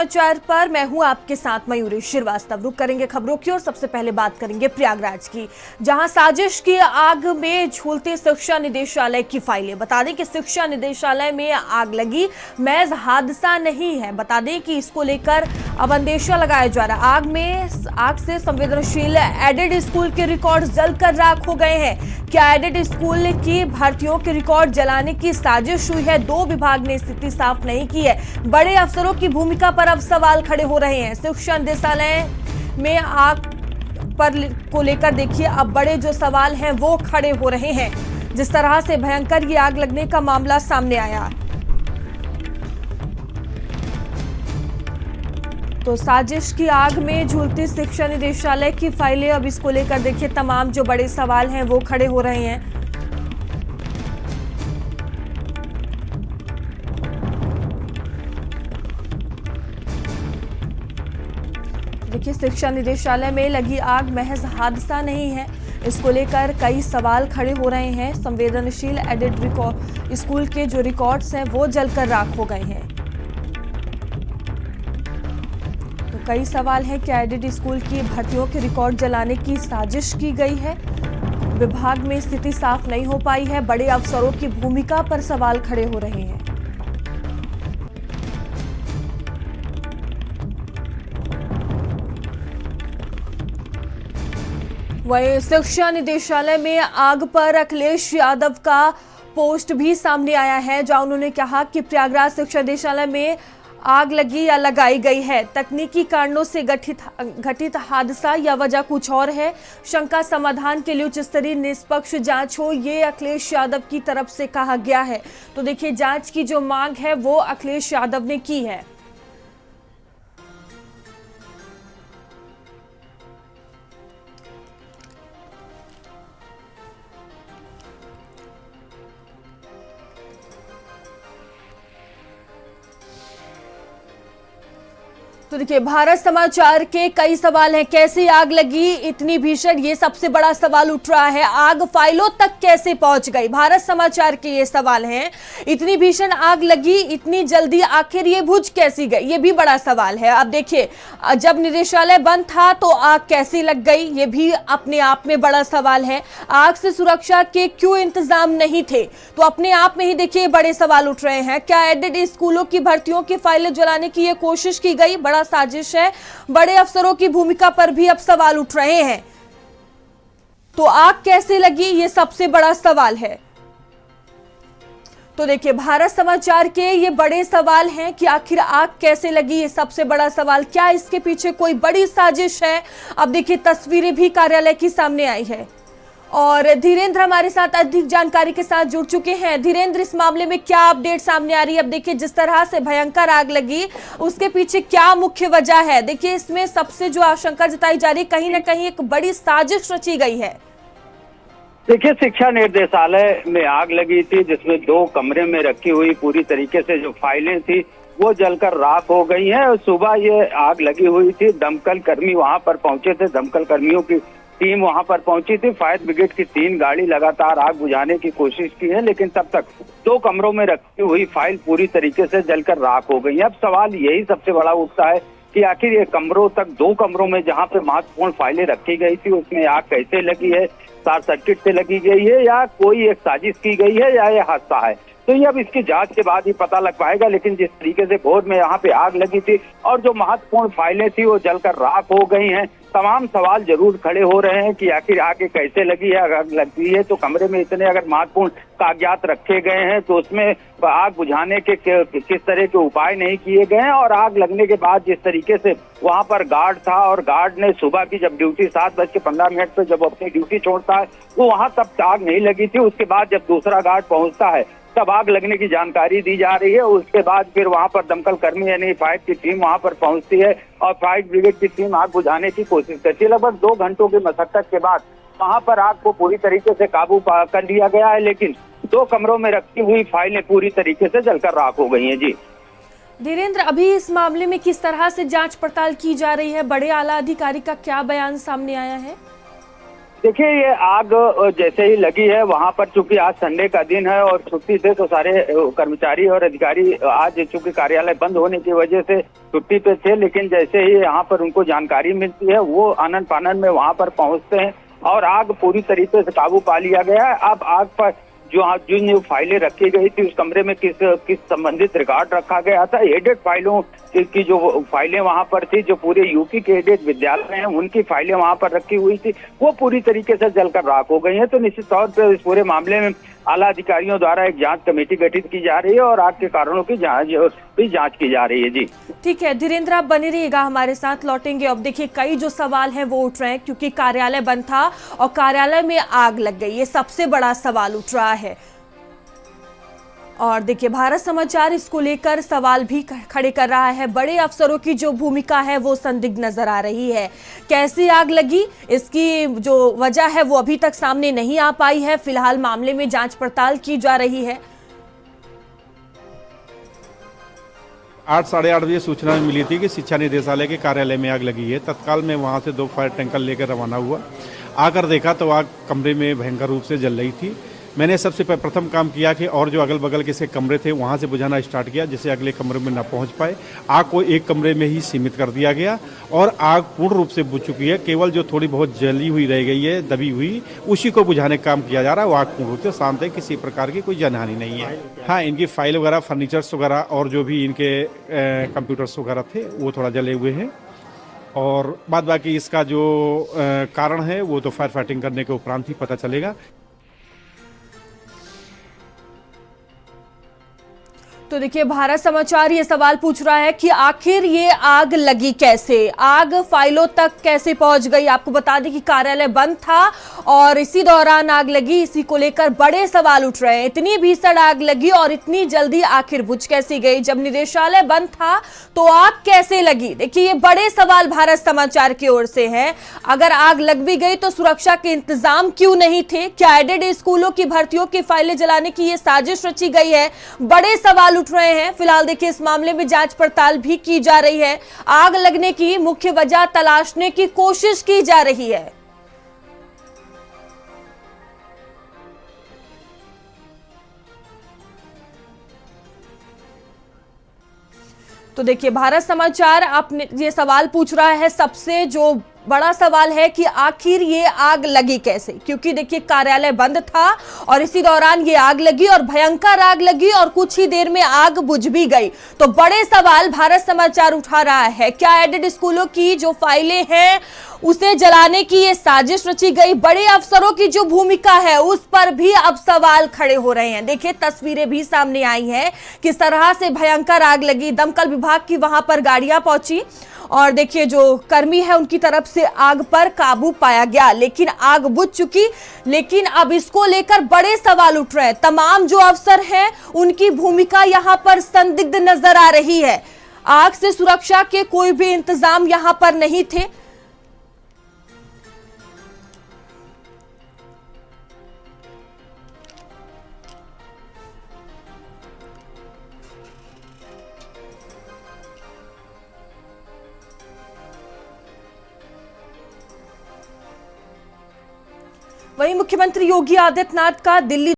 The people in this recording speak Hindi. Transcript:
समाचार पर मैं हूं आपके साथ मयूरी श्रीवास्तव। रुक करेंगे खबरों की और सबसे पहले बात करेंगे प्रयागराज की, जहां साजिश की आग में झूलते शिक्षा निदेशालय की फाइलें। बता दें कि शिक्षा निदेशालय में आग लगी महज हादसा नहीं है। बता दें कि इसको लेकर अब अंदेशा लगाया जा रहा है। आग से संवेदनशील एडेड स्कूल के रिकॉर्ड जलकर राख हो गए हैं। क्या एडेड स्कूल की भर्तियों के रिकॉर्ड जलाने की साजिश हुई है? दो विभाग ने स्थिति साफ नहीं की है। बड़े अफसरों की भूमिका पर अब सवाल खड़े हो रहे हैं। शिक्षा निदेशालय में आग पर को लेकर देखिए अब बड़े जो सवाल हैं वो खड़े हो रहे हैं। जिस तरह से भयंकर ये आग लगने का मामला सामने आया, तो साजिश की आग में झूलती शिक्षा निदेशालय की फाइलें, अब इसको लेकर देखिए तमाम जो बड़े सवाल हैं वो खड़े हो रहे हैं। देखिए शिक्षा निदेशालय में लगी आग महज हादसा नहीं है। इसको लेकर कई सवाल खड़े हो रहे हैं। संवेदनशील एडेड स्कूल के जो रिकॉर्ड्स हैं वो जलकर राख हो गए हैं। तो कई सवाल हैं कि एडेड स्कूल की भर्तियों के रिकॉर्ड जलाने की साजिश की गई है। विभाग में स्थिति साफ नहीं हो पाई है। बड़े अफसरों की भूमिका पर सवाल खड़े हो रहे हैं। वहीं शिक्षा निदेशालय में आग पर अखिलेश यादव का पोस्ट भी सामने आया है, जहां उन्होंने कहा कि प्रयागराज शिक्षा निदेशालय में आग लगी या लगाई गई है। तकनीकी कारणों से घटित हादसा या वजह कुछ और है। शंका समाधान के लिए उच्च स्तरीय निष्पक्ष जांच हो, ये अखिलेश यादव की तरफ से कहा गया है। तो देखिए जांच की जो मांग है वो अखिलेश यादव ने की है। तो देखिए भारत समाचार के कई सवाल हैं। कैसे आग लगी इतनी भीषण, ये सबसे बड़ा सवाल उठ रहा है। आग फाइलों तक कैसे पहुंच गई, भारत समाचार के ये सवाल हैं। इतनी भीषण आग लगी इतनी जल्दी, आखिर ये बुझ कैसी गई, ये भी बड़ा सवाल है। अब देखिए जब निदेशालय बंद था तो आग कैसे लग गई, ये भी अपने आप में बड़ा सवाल है। आग से सुरक्षा के क्यों इंतजाम नहीं थे, तो अपने आप में ही देखिए बड़े सवाल उठ रहे हैं। क्या एडेड स्कूलों की भर्तियों की फाइलें जलाने की ये कोशिश की गई, बड़ा साजिश है। बड़े अफसरों की भूमिका पर भी अब सवाल उठ रहे हैं। तो आग कैसे लगी ये सबसे बड़ा सवाल है। तो देखिए भारत समाचार के ये बड़े सवाल हैं कि आखिर आग कैसे लगी, ये सबसे बड़ा सवाल। क्या इसके पीछे कोई बड़ी साजिश है? अब देखिए तस्वीरें भी कार्यालय की सामने आई है और धीरेन्द्र हमारे साथ अधिक जानकारी के साथ जुड़ चुके हैं। धीरेन्द्र, इस मामले में क्या अपडेट सामने आ रही है? अब देखिए जिस तरह से भयंकर आग लगी उसके पीछे क्या मुख्य वजह है? देखिए इसमें सबसे जो आशंका जताई जा रही है कहीं ना कहीं एक बड़ी साजिश रची गई है। देखिए शिक्षा निर्देशालय में आग लगी थी जिसमें 2 कमरे में रखी हुई पूरी तरीके से जो फाइलें थी वो जलकर राख हो गई हैं। और सुबह ये आग लगी हुई थी, दमकल कर्मी वहां पर पहुंचे थे, दमकल कर्मियों की टीम वहां पर पहुंची थी। फायर ब्रिगेड की 3 गाड़ी लगातार आग बुझाने की कोशिश की है, लेकिन तब तक 2 कमरों में रखी हुई फाइल पूरी तरीके से जलकर राख हो गई है। अब सवाल यही सबसे बड़ा उठता है कि आखिर ये कमरों तक 2 कमरों में जहां पे महत्वपूर्ण फाइलें रखी गई थी उसमें आग कैसे लगी है? शॉर्ट सर्किट से लगी गई है या कोई एक साजिश की गई है या ये हादसा है? तो ये अब इसकी जांच के बाद ही पता लग पाएगा। लेकिन जिस तरीके से भोर में यहाँ पे आग लगी थी और जो महत्वपूर्ण फाइलें थी वो जलकर राख हो गई हैं, तमाम सवाल जरूर खड़े हो रहे हैं कि आखिर आग कैसे लगी है। अगर लगी है तो कमरे में इतने अगर महत्वपूर्ण कागजात रखे गए हैं तो उसमें आग बुझाने के किस तरह के उपाय नहीं किए गए हैं। और आग लगने के बाद जिस तरीके से वहां पर गार्ड था और गार्ड ने सुबह की जब ड्यूटी 7:15 पे जब अपनी ड्यूटी छोड़ता है वो वहां तब आग नहीं लगी थी। उसके बाद जब दूसरा गार्ड पहुंचता है तब आग लगने की जानकारी दी जा रही है। उसके बाद फिर वहां पर दमकल कर्मी यानी फायर की टीम वहां पर पहुंचती है और फायर ब्रिगेड की टीम आग बुझाने की कोशिश करती है। लगभग 2 घंटों की मशक्कत के बाद वहां पर आग को पूरी तरीके से काबू कर लिया गया है, लेकिन 2 कमरों में रखी हुई फाइलें पूरी तरीके से जलकर राख हो गई हैं। जी धीरेन्द्र, अभी इस मामले में किस तरह से जांच पड़ताल की जा रही है? बड़े आला अधिकारी का क्या बयान सामने आया है? देखिए, ये आग जैसे ही लगी है वहां पर, चूंकि आज संडे का दिन है और छुट्टी थे, तो सारे कर्मचारी और अधिकारी आज चूंकि कार्यालय बंद होने की वजह से छुट्टी पे थे, लेकिन जैसे ही यहाँ पर उनको जानकारी मिलती है वो आनन फानन में वहां पर पहुंचते हैं और आग पूरी तरीके से काबू पा लिया गया है। अब आग पर जो फाइलें रखी गई थी उस कमरे में किस संबंधित रिकॉर्ड रखा गया था, एडेड फाइलों की जो फाइलें वहां पर थी, जो पूरे यूपी के एडेड विद्यालय हैं उनकी फाइलें वहां पर रखी हुई थी, वो पूरी तरीके से जलकर राख हो गई हैं। तो निश्चित तौर पर इस पूरे मामले में आला अधिकारियों द्वारा एक जांच कमेटी गठित की जा रही है और आग के कारणों की जांच की जा रही है। जी ठीक है धीरेन्द्र, आप बने रहिएगा हमारे साथ, लौटेंगे। अब देखिए कई जो सवाल हैं वो उठ रहे हैं क्योंकि कार्यालय बंद था और कार्यालय में आग लग गई, ये सबसे बड़ा सवाल उठ रहा है। और देखिए भारत समाचार इसको लेकर सवाल भी खड़े कर रहा है। बड़े अफसरों की जो भूमिका है वो संदिग्ध नजर आ रही है। कैसी आग लगी, इसकी जो वजह है वो अभी तक सामने नहीं आ पाई है। फिलहाल मामले में जांच पड़ताल की जा रही है। 8 साढ़े 8 बजे सूचना मिली थी कि शिक्षा निदेशालय के कार्यालय में आग लगी है। तत्काल में वहां से 2 फायर टैंकर लेकर रवाना हुआ। आकर देखा तो आग कमरे में भयंकर रूप से जल रही थी। मैंने सबसे प्रथम काम किया कि और जो अगल बगल के से कमरे थे वहां से बुझाना स्टार्ट किया, जिससे अगले कमरे में न पहुंच पाए। आग को एक कमरे में ही सीमित कर दिया गया और आग पूर्ण रूप से बुझ चुकी है। केवल जो थोड़ी बहुत जली हुई रह गई है, दबी हुई, उसी को बुझाने का काम किया जा रहा है। वो आग पूर्ण रूप से शांत है, किसी प्रकार की कोई जनहानि नहीं है। हाँ, इनकी फाइल वगैरह, फर्नीचर्स वगैरह और जो भी इनके कंप्यूटर्स वगैरह थे वो थोड़ा जले हुए हैं। और बाद बाकी इसका जो कारण है वो तो फायर फाइटिंग करने के उपरांत ही पता चलेगा। तो देखिए भारत समाचार ये सवाल पूछ रहा है कि आखिर ये आग लगी कैसे, आग फाइलों तक कैसे पहुंच गई। आपको बता दें कि कार्यालय बंद था और इसी दौरान आग लगी। इसी को लेकर बड़े सवाल उठ रहे हैं। इतनी भीषण आग लगी और इतनी जल्दी आखिर बुझ कैसी गई। जब निदेशालय बंद था तो आग कैसे लगी, देखिए ये बड़े सवाल भारत समाचार की ओर से है। अगर आग लग भी गई तो सुरक्षा के इंतजाम क्यों नहीं थे? क्या एडेड स्कूलों की भर्तियों की फाइलें जलाने की ये साजिश रची गई है? बड़े सवाल उठ रहे हैं। फिलहाल देखिए इस मामले में जांच पड़ताल भी की जा रही है। आग लगने की मुख्य वजह तलाशने की कोशिश की जा रही है। तो देखिए भारत समाचार अपने ये सवाल पूछ रहा है, सबसे जो बड़ा सवाल है कि आखिर ये आग लगी कैसे, क्योंकि देखिए कार्यालय बंद था और इसी दौरान ये आग लगी और भयंकर आग लगी और कुछ ही देर में आग बुझ भी गई। तो बड़े सवाल भारत समाचार उठा रहा है। क्या एडेड स्कूलों की जो फाइलें हैं उसे जलाने की ये साजिश रची गई? बड़े अफसरों की जो भूमिका है उस पर भी अब सवाल खड़े हो रहे हैं। देखिए तस्वीरें भी सामने आई हैं किस तरह से भयंकर आग लगी। दमकल विभाग की वहां पर गाड़ियां पहुंची और देखिए जो कर्मी है उनकी तरफ से आग पर काबू पाया गया, लेकिन आग बुझ चुकी। लेकिन अब इसको लेकर बड़े सवाल उठ रहे हैं। तमाम जो अफसर हैं उनकी भूमिका यहां पर संदिग्ध नजर आ रही है। आग से सुरक्षा के कोई भी इंतजाम यहां पर नहीं थे। वहीं मुख्यमंत्री योगी आदित्यनाथ का दिल्ली